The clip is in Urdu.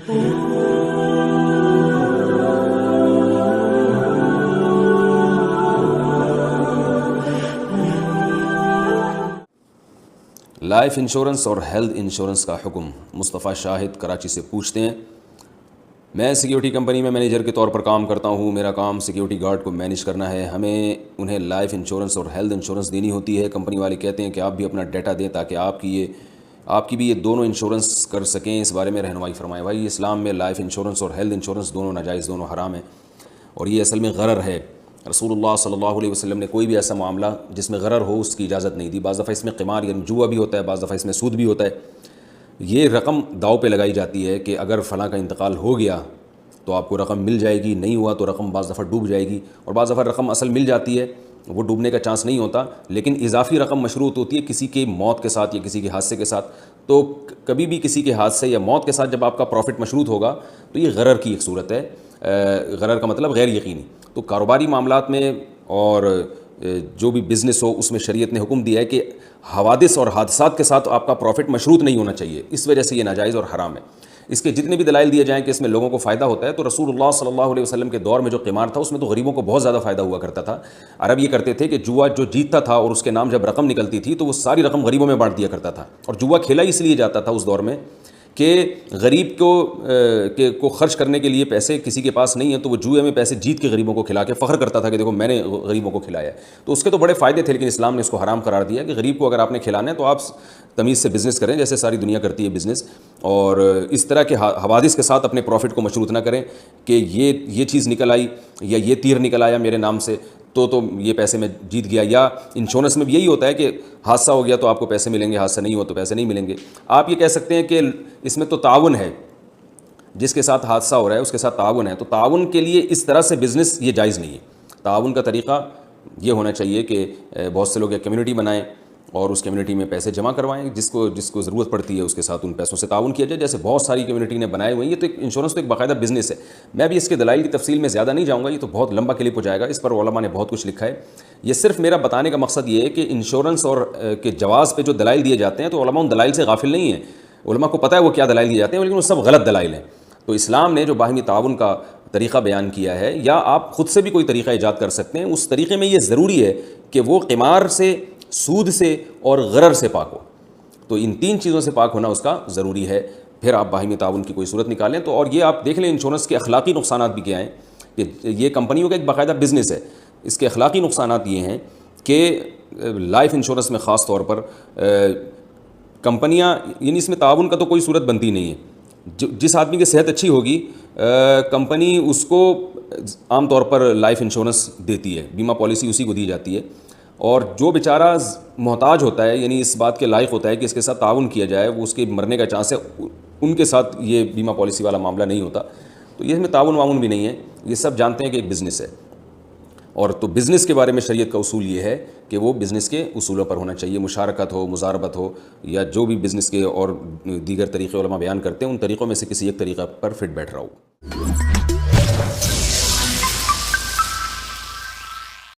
لائف انشورنس اور ہیلتھ انشورنس کا حکم۔ مصطفیٰ شاہد کراچی سے پوچھتے ہیں، میں سیکیورٹی کمپنی میں مینیجر کے طور پر کام کرتا ہوں، میرا کام سیکیورٹی گارڈ کو مینیج کرنا ہے، ہمیں انہیں لائف انشورنس اور ہیلتھ انشورنس دینی ہوتی ہے، کمپنی والے کہتے ہیں کہ آپ بھی اپنا ڈیٹا دیں تاکہ آپ کی بھی یہ دونوں انشورنس کر سکیں، اس بارے میں رہنمائی فرمائیں۔ بھائی اسلام میں لائف انشورنس اور ہیلتھ انشورنس دونوں ناجائز، دونوں حرام ہیں، اور یہ اصل میں غرر ہے۔ رسول اللہ صلی اللہ علیہ وسلم نے کوئی بھی ایسا معاملہ جس میں غرر ہو اس کی اجازت نہیں دی۔ بعض دفعہ اس میں قمار یعنی جوا بھی ہوتا ہے، بعض دفعہ اس میں سود بھی ہوتا ہے۔ یہ رقم داؤ پہ لگائی جاتی ہے کہ اگر فلاں کا انتقال ہو گیا تو آپ کو رقم مل جائے گی، نہیں ہوا تو رقم بعض دفعہ ڈوب جائے گی، اور بعض دفعہ رقم اصل مل جاتی ہے، وہ ڈوبنے کا چانس نہیں ہوتا، لیکن اضافی رقم مشروط ہوتی ہے کسی کے موت کے ساتھ یا کسی کے حادثے کے ساتھ۔ تو کبھی بھی کسی کے حادثے یا موت کے ساتھ جب آپ کا پروفٹ مشروط ہوگا تو یہ غرر کی ایک صورت ہے۔ غرر کا مطلب غیر یقینی۔ تو کاروباری معاملات میں اور جو بھی بزنس ہو اس میں شریعت نے حکم دیا ہے کہ حوادث اور حادثات کے ساتھ آپ کا پروفٹ مشروط نہیں ہونا چاہیے، اس وجہ سے یہ ناجائز اور حرام ہے۔ اس کے جتنے بھی دلائل دیے جائیں کہ اس میں لوگوں کو فائدہ ہوتا ہے، تو رسول اللہ صلی اللہ علیہ وسلم کے دور میں جو قمار تھا اس میں تو غریبوں کو بہت زیادہ فائدہ ہوا کرتا تھا۔ عرب یہ کرتے تھے کہ جوا جو جیتتا تھا اور اس کے نام جب رقم نکلتی تھی تو وہ ساری رقم غریبوں میں بانٹ دیا کرتا تھا، اور جوا کھیلا اس لیے جاتا تھا اس دور میں کہ غریب کو خرچ کرنے کے لیے پیسے کسی کے پاس نہیں ہیں، تو وہ جوئے میں پیسے جیت کے غریبوں کو کھلا کے فخر کرتا تھا کہ دیکھو میں نے غریبوں کو کھلایا ہے۔ تو اس کے تو بڑے فائدے تھے، لیکن اسلام نے اس کو حرام قرار دیا کہ غریب کو اگر آپ نے کھلانا ہے تو آپ تمیز سے بزنس کریں جیسے ساری دنیا کرتی ہے بزنس، اور اس طرح کے حوادث کے ساتھ اپنے پروفٹ کو مشروط نہ کریں کہ یہ چیز نکل آئی یا یہ تیر نکل آیا میرے نام سے تو یہ پیسے میں جیت گیا۔ یا انشورنس میں بھی یہی ہوتا ہے کہ حادثہ ہو گیا تو آپ کو پیسے ملیں گے، حادثہ نہیں ہوا تو پیسے نہیں ملیں گے۔ آپ یہ کہہ سکتے ہیں کہ اس میں تو تعاون ہے، جس کے ساتھ حادثہ ہو رہا ہے اس کے ساتھ تعاون ہے، تو تعاون کے لیے اس طرح سے بزنس یہ جائز نہیں ہے۔ تعاون کا طریقہ یہ ہونا چاہیے کہ بہت سے لوگ ایک کمیونٹی بنائیں اور اس کمیونٹی میں پیسے جمع کروائیں، جس کو ضرورت پڑتی ہے اس کے ساتھ ان پیسوں سے تعاون کیا جائے، جیسے بہت ساری کمیونٹی نے بنائے ہوئے ہیں۔ یہ تو ایک انشورنس تو ایک باقاعدہ بزنس ہے۔ میں بھی اس کے دلائل کی تفصیل میں زیادہ نہیں جاؤں گا، یہ تو بہت لمبا کلپ ہو جائے گا، اس پر علماء نے بہت کچھ لکھا ہے۔ یہ صرف میرا بتانے کا مقصد یہ ہے کہ انشورنس اور کے جواز پہ جو دلائل دیے جاتے ہیں تو علماء ان دلائل سے غافل نہیں ہیں، علماء کو پتہ ہے وہ کیا دلائل دیے جاتے ہیں، لیکن وہ سب غلط دلائل ہیں۔ تو اسلام نے جو باہمی تعاون کا طریقہ بیان کیا ہے، یا آپ خود سے بھی کوئی طریقہ ایجاد کر سکتے ہیں، اس طریقے میں یہ ضروری ہے کہ وہ قمار سے، سود سے اور غرر سے پاک ہو۔ تو ان تین چیزوں سے پاک ہونا اس کا ضروری ہے، پھر آپ باہمی تعاون کی کوئی صورت نکالیں۔ تو اور یہ آپ دیکھ لیں انشورنس کے اخلاقی نقصانات بھی کیا ہیں، کہ یہ کمپنیوں کا ایک باقاعدہ بزنس ہے۔ اس کے اخلاقی نقصانات یہ ہیں کہ لائف انشورنس میں خاص طور پر کمپنیاں، یعنی اس میں تعاون کا تو کوئی صورت بنتی نہیں ہے۔ جس آدمی کی صحت اچھی ہوگی کمپنی اس کو عام طور پر لائف انشورنس دیتی ہے، بیمہ پالیسی اسی کو دی جاتی ہے، اور جو بیچارہ محتاج ہوتا ہے یعنی اس بات کے لائق ہوتا ہے کہ اس کے ساتھ تعاون کیا جائے، وہ اس کے مرنے کا چانس ہے، ان کے ساتھ یہ بیمہ پالیسی والا معاملہ نہیں ہوتا۔ تو یہ میں تعاون بھی نہیں ہے، یہ سب جانتے ہیں کہ ایک بزنس ہے۔ اور تو بزنس کے بارے میں شریعت کا اصول یہ ہے کہ وہ بزنس کے اصولوں پر ہونا چاہیے، مشارکت ہو، مضاربت ہو، یا جو بھی بزنس کے اور دیگر طریقے علماء بیان کرتے ہیں ان طریقوں میں سے کسی ایک طریقہ پر فٹ بیٹھ رہا ہو۔